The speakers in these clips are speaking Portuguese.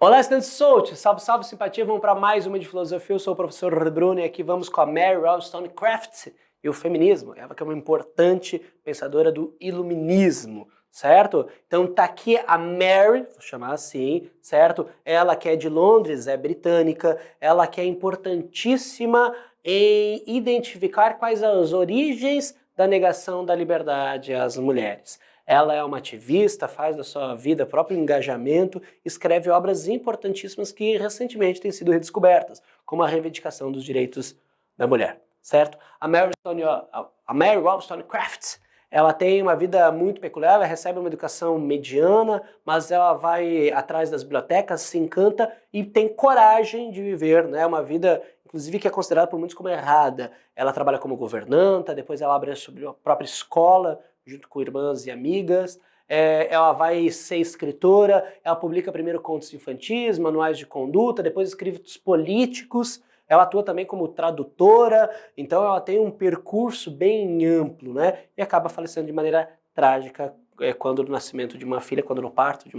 Olá, estudantes soltos! Salve, salve, simpatia! Vamos para mais uma de filosofia. Eu sou o professor Bruno e aqui vamos com a Mary Wollstonecraft e o feminismo. Ela que é uma importante pensadora do iluminismo, certo? Então tá aqui a Mary, vou chamar assim, certo? Ela que é de Londres, é britânica, ela que é importantíssima em identificar quais as origens da negação da liberdade às mulheres. Ela é uma ativista, faz da sua vida próprio engajamento, escreve obras importantíssimas que recentemente têm sido redescobertas, como a reivindicação dos direitos da mulher, certo? A Mary Wollstonecraft, ela tem uma vida muito peculiar, ela recebe uma educação mediana, mas ela vai atrás das bibliotecas, se encanta e tem coragem de viver, né, uma vida, inclusive, que é considerada por muitos como errada. Ela trabalha como governanta, depois ela abre a sua própria escola, junto com irmãs e amigas. Ela vai ser escritora, ela publica primeiro contos infantis, manuais de conduta, depois escritos políticos, ela atua também como tradutora, então ela tem um percurso bem amplo, né? E acaba falecendo de maneira trágica quando no nascimento de uma filha, quando no parto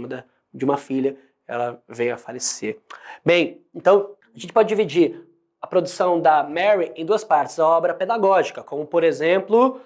de uma filha, ela veio a falecer. Bem, então a gente pode dividir a produção da Mary em duas partes, a obra pedagógica, como por exemplo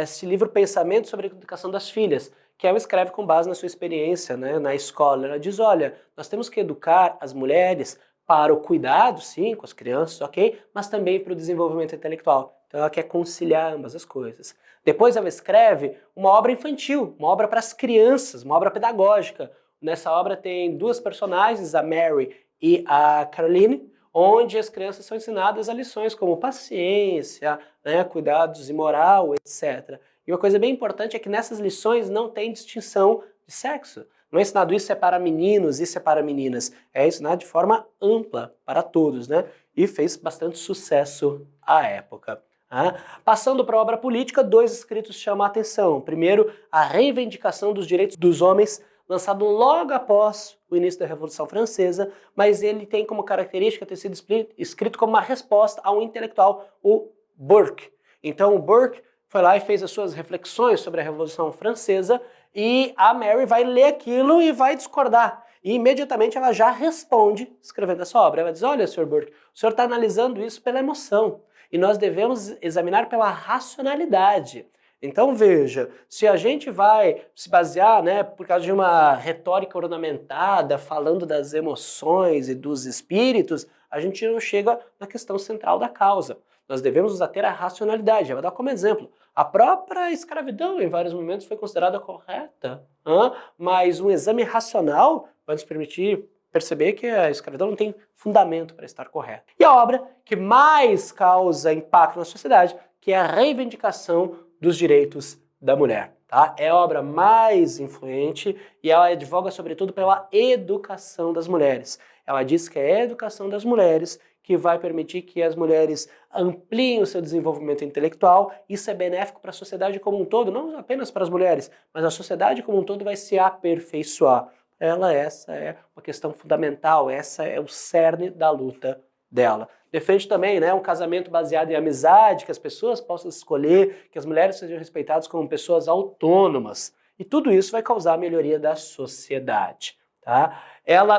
esse livro Pensamento sobre a Educação das Filhas, que ela escreve com base na sua experiência, né, na escola. Ela diz, olha, nós temos que educar as mulheres para o cuidado, sim, com as crianças, ok? Mas também para o desenvolvimento intelectual. Então ela quer conciliar ambas as coisas. Depois ela escreve uma obra infantil, uma obra para as crianças, uma obra pedagógica. Nessa obra tem duas personagens, a Mary e a Caroline, onde as crianças são ensinadas a lições como paciência, né, cuidados e moral, etc. E uma coisa bem importante é que nessas lições não tem distinção de sexo. Não é ensinado isso é para meninos, isso é para meninas. É ensinado de forma ampla para todos, né? E fez bastante sucesso à época. Passando para a obra política, dois escritos chamam a atenção. Primeiro, a reivindicação dos direitos dos homens, lançado logo após o início da Revolução Francesa, mas ele tem como característica ter sido escrito como uma resposta a um intelectual, o Burke. Então o Burke foi lá e fez as suas reflexões sobre a Revolução Francesa e a Mary vai ler aquilo e vai discordar. E imediatamente ela já responde escrevendo essa obra. Ela diz, olha, Sr. Burke, o senhor está analisando isso pela emoção e nós devemos examinar pela racionalidade. Então veja, se a gente vai se basear, né, por causa de uma retórica ornamentada, falando das emoções e dos espíritos, a gente não chega na questão central da causa. Nós devemos nos ater à racionalidade. Eu vou dar como exemplo. A própria escravidão, em vários momentos, foi considerada correta, mas um exame racional vai nos permitir perceber que a escravidão não tem fundamento para estar correta. E a obra que mais causa impacto na sociedade, que é a reivindicação dos direitos da mulher. Tá? É a obra mais influente e ela advoga sobretudo pela educação das mulheres. Ela diz que é a educação das mulheres que vai permitir que as mulheres ampliem o seu desenvolvimento intelectual. Isso é benéfico para a sociedade como um todo, não apenas para as mulheres, mas a sociedade como um todo vai se aperfeiçoar. Essa é uma questão fundamental, essa é o cerne da luta dela. Defende também, né, um casamento baseado em amizade, que as pessoas possam escolher, que as mulheres sejam respeitadas como pessoas autônomas. E tudo isso vai causar a melhoria da sociedade. Tá?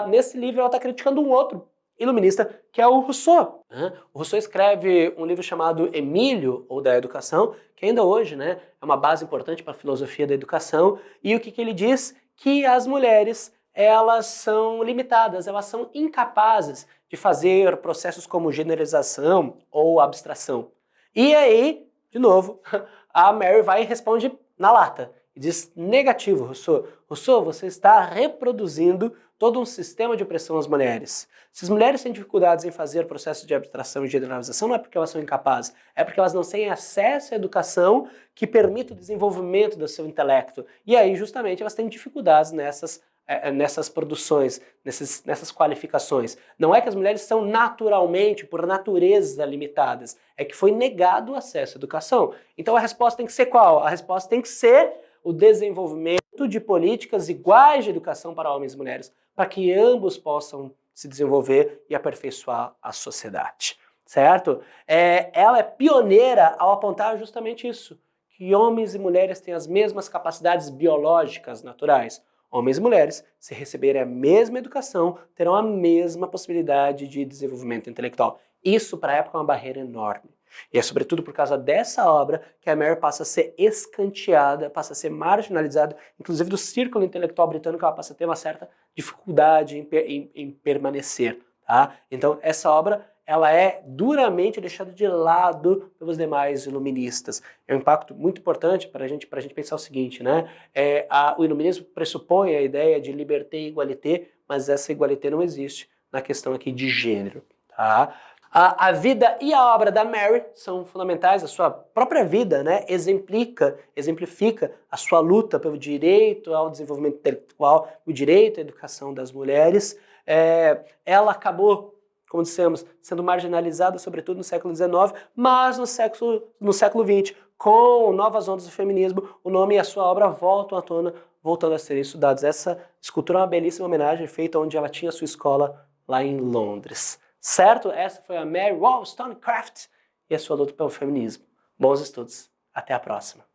Nesse livro, ela está criticando um outro iluminista, que é o Rousseau. O Rousseau escreve um livro chamado Emílio, ou da Educação, que ainda hoje, né, é uma base importante para a filosofia da educação. E o que ele diz? Que as mulheres, elas são limitadas, elas são incapazes de fazer processos como generalização ou abstração. E aí, de novo, a Mary vai e responde na lata. E diz, negativo, Rousseau. Rousseau, você está reproduzindo todo um sistema de opressão às mulheres. Se as mulheres têm dificuldades em fazer processos de abstração e generalização, não é porque elas são incapazes, é porque elas não têm acesso à educação que permita o desenvolvimento do seu intelecto. E aí, justamente, elas têm dificuldades nessas produções, nessas qualificações. Não é que as mulheres são naturalmente, por natureza, limitadas, é que foi negado o acesso à educação. Então a resposta tem que ser qual? A resposta tem que ser o desenvolvimento de políticas iguais de educação para homens e mulheres, para que ambos possam se desenvolver e aperfeiçoar a sociedade, certo? Ela é pioneira ao apontar justamente isso, que homens e mulheres têm as mesmas capacidades biológicas naturais. Homens e mulheres, se receberem a mesma educação, terão a mesma possibilidade de desenvolvimento intelectual. Isso, para a época, é uma barreira enorme. E é sobretudo por causa dessa obra que a Mary passa a ser escanteada, passa a ser marginalizada, inclusive do círculo intelectual britânico, ela passa a ter uma certa dificuldade em permanecer. Tá? Então, essa obra ela é duramente deixada de lado pelos demais iluministas. É um impacto muito importante para a gente pensar o seguinte, né? O iluminismo pressupõe a ideia de liberté e igualité, mas essa igualité não existe na questão aqui de gênero. Tá? A vida e a obra da Mary são fundamentais, a sua própria vida, né, exemplifica a sua luta pelo direito ao desenvolvimento intelectual, o direito à educação das mulheres. Ela acabou, como dissemos, sendo marginalizada, sobretudo no século XIX, mas no século XX, com novas ondas do feminismo, o nome e a sua obra voltam à tona, voltando a ser estudados. Essa escultura é uma belíssima homenagem feita onde ela tinha sua escola lá em Londres. Certo? Essa foi a Mary Wollstonecraft e a sua luta pelo feminismo. Bons estudos. Até a próxima.